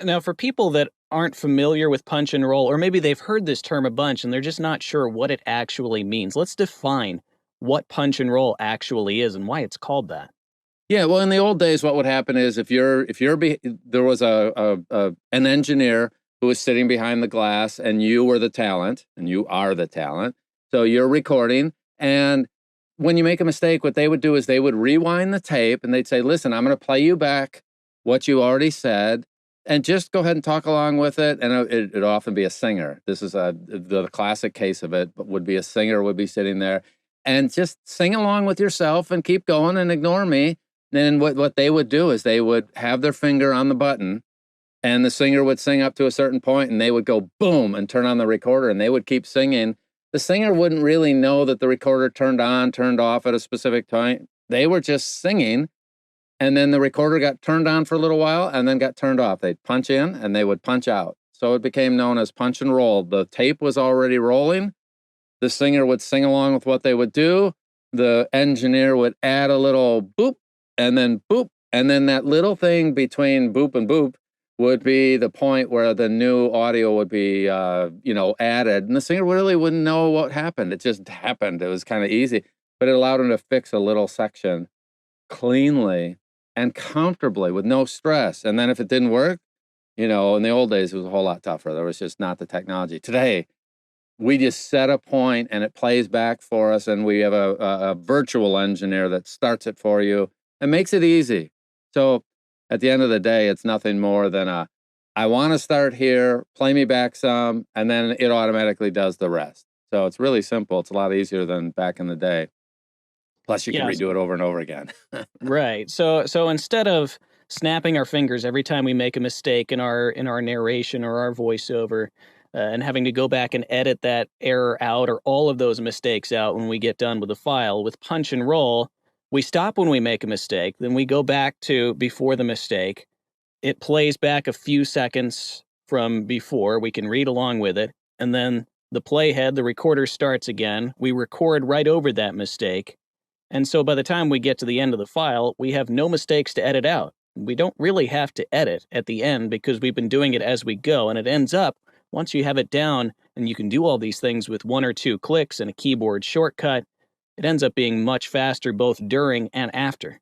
Now, for people that aren't familiar with punch and roll, or maybe they've heard this term a bunch and they're just not sure what it actually means, let's define what punch and roll actually is and why it's called that. Yeah, well, in the old days, what would happen is there was an engineer who was sitting behind the glass, and you were the talent, and you are the talent. So you're recording, and when you make a mistake, what they would do is they would rewind the tape, and they'd say, "Listen, I'm going to play you back what you already said, and just go ahead and talk along with it." And it'd often be a singer. This is the classic case of it, but would be a singer would be sitting there, and just sing along with yourself and keep going and ignore me. Then what they would do is they would have their finger on the button, and the singer would sing up to a certain point, and they would go boom and turn on the recorder, and they would keep singing. The singer wouldn't really know that the recorder turned on, turned off at a specific time. They were just singing, and then the recorder got turned on for a little while and then got turned off. They'd punch in and they would punch out. So it became known as punch and roll. The tape was already rolling. The singer would sing along with what they would do. The engineer would add a little boop and then boop. And then that little thing between boop and boop would be the point where the new audio would be, added. And the singer really wouldn't know what happened. It just happened. It was kind of easy, but it allowed him to fix a little section cleanly and comfortably with no stress. And then if it didn't work, in the old days, it was a whole lot tougher. There was just not the technology. Today, we just set a point and it plays back for us. And we have a virtual engineer that starts it for you and makes it easy. So at the end of the day, it's nothing more than I want to start here, play me back some, and then it automatically does the rest. So it's really simple. It's a lot easier than back in the day. Plus, you can redo it over and over again. Right. So instead of snapping our fingers every time we make a mistake in our narration or our voiceover, and having to go back and edit that error out or all of those mistakes out when we get done with the file, with punch and roll, we stop when we make a mistake, then we go back to before the mistake. It plays back a few seconds from before. We can read along with it, and then the playhead, the recorder starts again. We record right over that mistake. And so by the time we get to the end of the file, we have no mistakes to edit out. We don't really have to edit at the end because we've been doing it as we go. And it ends up, once you have it down and you can do all these things with 1 or 2 clicks and a keyboard shortcut, it ends up being much faster both during and after.